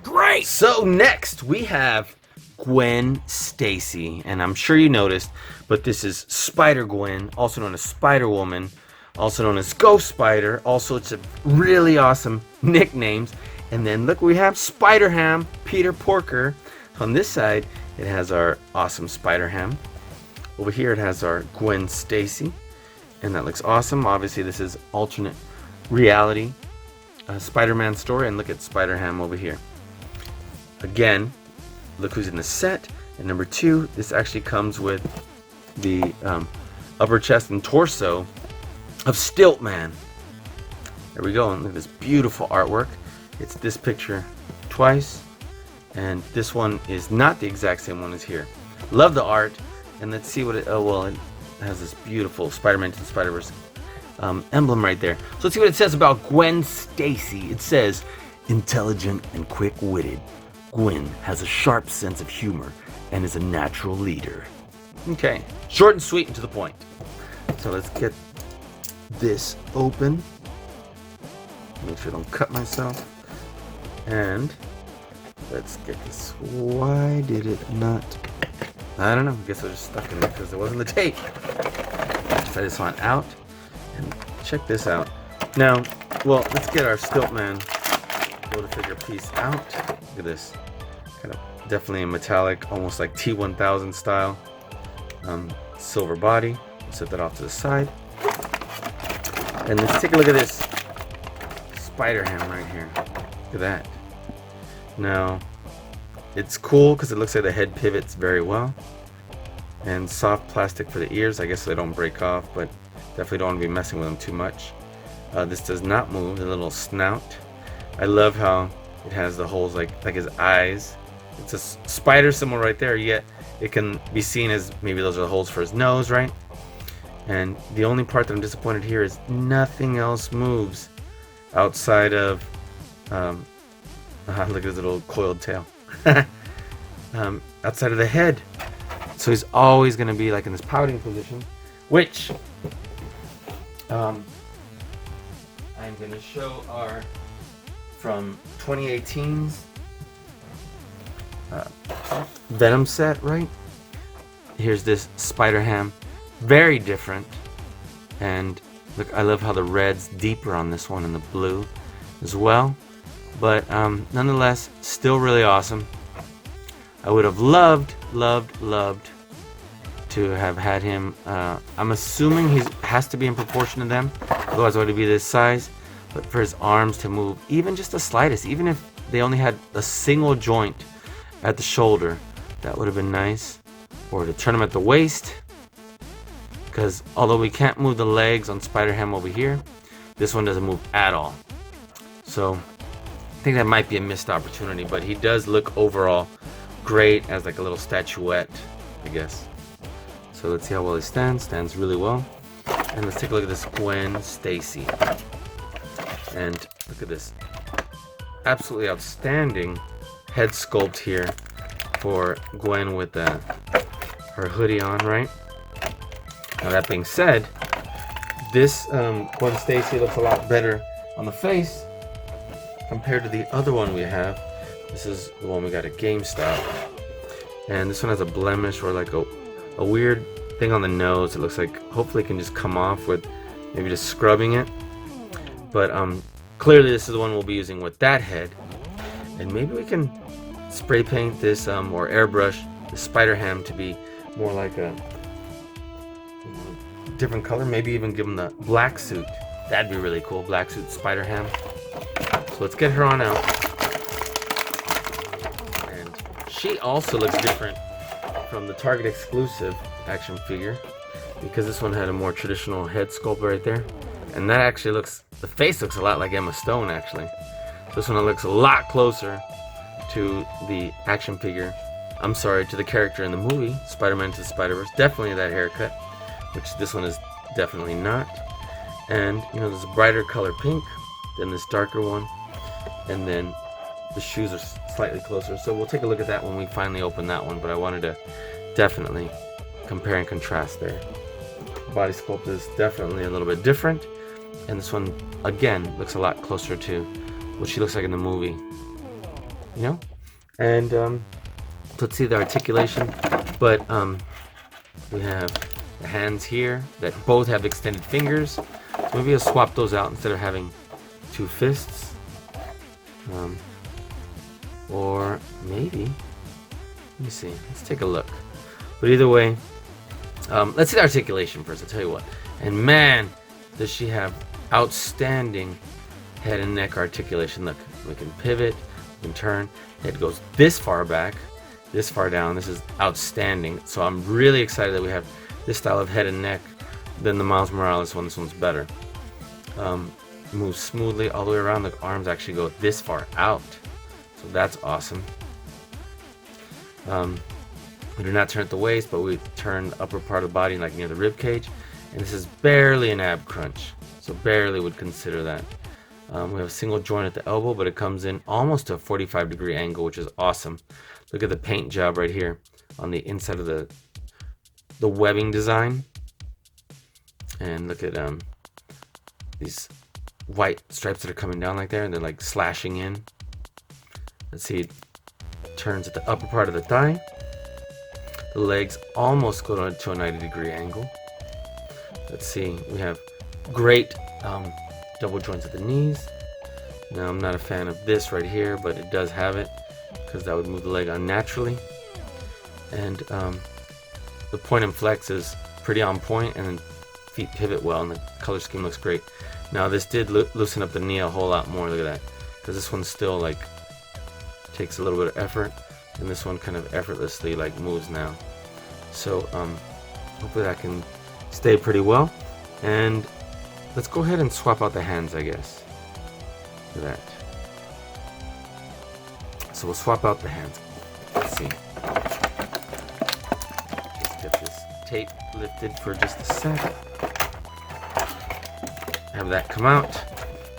great. So next we have Gwen Stacy, and I'm sure you noticed, but this is Spider-Gwen, also known as Spider-Woman, also known as Ghost Spider. Also, it's a really awesome nicknames. And then look, we have Spider-Ham, Peter Porker. On this side, it has our awesome Spider-Ham. Over here, it has our Gwen Stacy, and that looks awesome. Obviously, this is alternate reality Spider-Man story, and look at Spider-Ham over here. Again, look who's in the set. And number 2, this actually comes with the upper chest and torso of STILT Man. There we go, and look at this beautiful artwork. It's this picture twice, and this one is not the exact same one as here. Love the art, and let's see what it, oh well, it has this beautiful Spider-Man to the Spider-Verse emblem right there. So let's see what it says about Gwen Stacy. It says, intelligent and quick-witted, Gwen has a sharp sense of humor and is a natural leader. Okay, short and sweet and to the point. So let's get this open. Make sure I don't cut myself. And let's get this. Why did it not? I don't know. I guess I was just stuck in it because there wasn't the tape. Let's try this one out and check this out. Now, well, let's get our STILT Man Build-A-Figure piece out. Look at this. Kind of definitely a metallic, almost like T1000 style. Silver body. We'll set that off to the side. And let's take a look at this Spider-Ham right here. Look at that. Now, it's cool because it looks like the head pivots very well. And soft plastic for the ears, I guess so they don't break off, but definitely don't want to be messing with them too much. This does not move, the little snout. I love how it has the holes like his eyes. It's a spider symbol right there, yet it can be seen as maybe those are the holes for his nose, right? And the only part that I'm disappointed here is nothing else moves outside of look at his little coiled tail. Outside of the head. So he's always going to be like in this pouting position, which I'm going to show our from 2018's Venom set, right? Here's this Spider-Ham, very different. And look, I love how the red's deeper on this one and the blue as well. But nonetheless, still really awesome. I would have loved to have had him. I'm assuming he has to be in proportion to them, otherwise it would be this size. But for his arms to move even just the slightest, even if they only had a single joint at the shoulder, that would have been nice. Or to turn him at the waist, because although we can't move the legs on Spider-Ham over here, this one doesn't move at all. So I think that might be a missed opportunity, but he does look overall great as like a little statuette, I guess. So let's see how well he stands. Stands really well. And let's take a look at this Gwen Stacy. And look at this absolutely outstanding head sculpt here for Gwen with her hoodie on, right? Now that being said, this Gwen Stacy looks a lot better on the face compared to the other one we have. This is the one we got at GameStop, and this one has a blemish or like a weird thing on the nose. It looks like hopefully it can just come off with maybe just scrubbing it. But clearly this is the one we'll be using with that head, and maybe we can spray paint this or airbrush the Spider-Ham to be more like a different color. Maybe even give him the black suit. That'd be really cool. Black suit Spider-Ham. So let's get her on out. And she also looks different from the Target exclusive action figure, because this one had a more traditional head sculpt right there. And that actually looks, the face looks a lot like Emma Stone actually. This one looks a lot closer to the action figure. I'm sorry, to the character in the movie, Spider-Man to the Spider-Verse. Definitely that haircut, which this one is definitely not. And you know, there's a brighter color pink than this darker one. And then the shoes are slightly closer. So we'll take a look at that when we finally open that one. But I wanted to definitely compare and contrast there. Body sculpt is definitely a little bit different. And this one, again, looks a lot closer to what she looks like in the movie. you know. And let's see the articulation. But we have the hands here that both have extended fingers. So maybe I'll swap those out instead of having two fists. Or maybe, let me see, let's take a look. But either way, let's see the articulation first, I'll tell you what. And man, does she have outstanding head and neck articulation. Look, we can pivot, we can turn, head goes this far back, this far down. This is outstanding. So I'm really excited that we have this style of head and neck than the Miles Morales one. This one's better. Moves smoothly all the way around. The arms actually go this far out. So that's awesome. We do not turn at the waist, but we turn the upper part of the body, like near the rib cage. And this is barely an ab crunch, so barely would consider that. We have a single joint at the elbow, but it comes in almost to a 45-degree angle, which is awesome. Look at the paint job right here on the inside of the webbing design. And look at these white stripes that are coming down like there, and they're like slashing in. Let's see, it turns at the upper part of the thigh. The legs almost go to a 90-degree angle. Let's see, we have great double joints at the knees. Now I'm not a fan of this right here, but it does have it because that would move the leg unnaturally. And the point and flex is pretty on point, and then feet pivot well, and the color scheme looks great. Now this did loosen up the knee a whole lot more. Look at that, because this one still like takes a little bit of effort, and this one kind of effortlessly like moves now. So hopefully that can stay pretty well. And let's go ahead and swap out the hands, I guess. Look at that. So we'll swap out the hands. Let's see. Just get this tape lifted for just a sec. Have that come out,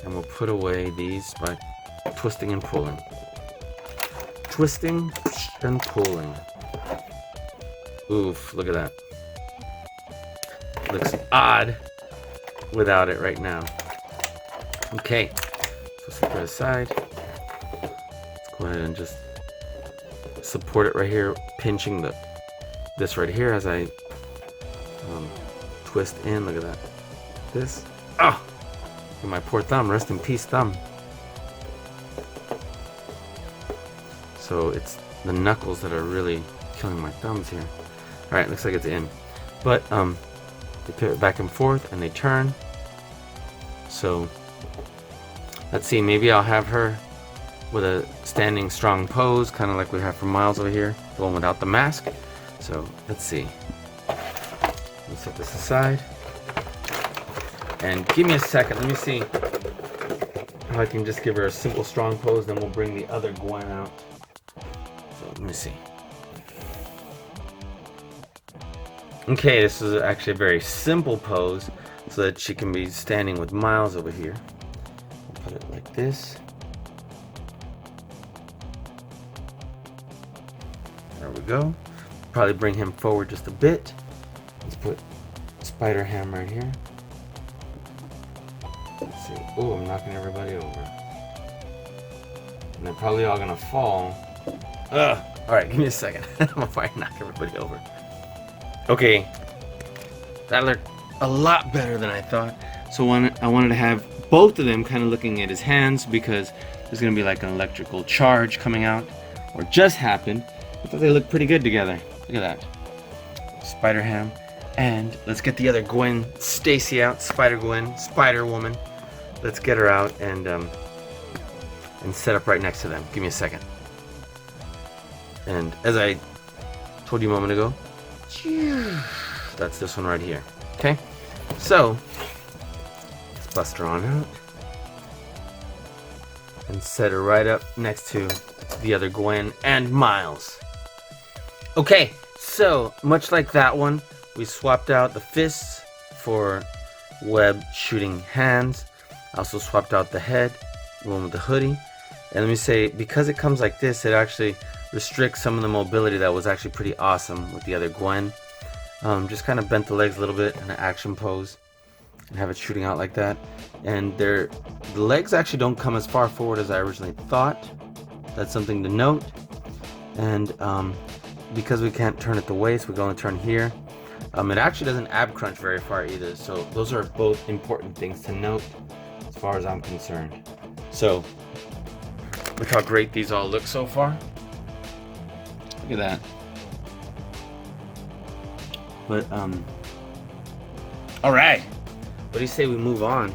and we'll put away these by twisting and pulling. Twisting and pulling. Oof, look at that. Looks odd without it right now. Okay, so set that aside. Let's go ahead and just support it right here, pinching this right here as I twist in. Look at that. This. Oh, my poor thumb. Rest in peace, thumb. So it's the knuckles that are really killing my thumbs here. All right, looks like it's in, but they pivot back and forth and they turn. So let's see, maybe I'll have her with a standing strong pose, kind of like we have for Miles over here, the one without the mask. So let's see. Let's set this aside. And give me a second, let me see if I can just give her a simple strong pose, then we'll bring the other Gwen out. So let me see. Okay, this is actually a very simple pose so that she can be standing with Miles over here. I'll put it like this. There we go. Probably bring him forward just a bit. Let's put Spider Ham right here. Let's see. Oh, I'm knocking everybody over. And they're probably all gonna fall. Ugh. Alright, give me a second. Before I knock everybody over. Okay. That looked a lot better than I thought. So I wanted to have both of them kind of looking at his hands, because there's gonna be like an electrical charge coming out, or just happened. I thought they looked pretty good together. Look at that. Spider Ham. And let's get the other Gwen Stacy out. Spider Gwen, Spider Woman. Let's get her out and set up right next to them. Give me a second. And as I told you a moment ago, that's this one right here. Okay? So, let's bust her on out. And set her right up next to the other Gwen and Miles. Okay, so much like that one, we swapped out the fists for web shooting hands. I also swapped out the head, the one with the hoodie. And let me say, because it comes like this, it actually restricts some of the mobility that was actually pretty awesome with the other Gwen. Just kind of bent the legs a little bit in an action pose and have it shooting out like that. And the legs actually don't come as far forward as I originally thought. That's something to note. And because we can't turn at the waist, we're going to turn here. It actually doesn't ab crunch very far either. So those are both important things to note as far as I'm concerned. So look how great these all look so far. Look at that. But all right. What do you say we move on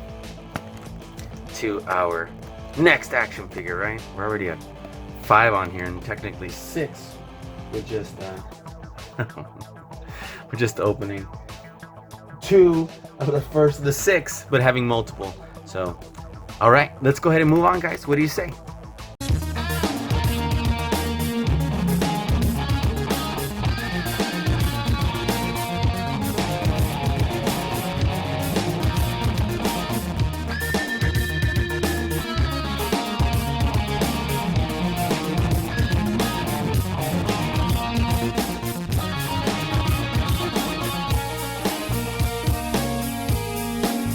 to our next action figure, right? We're already at 5 on here and technically 6. We're just we're just opening 2 of the 6, but having multiple. So all right, let's go ahead and move on, guys. What do you say?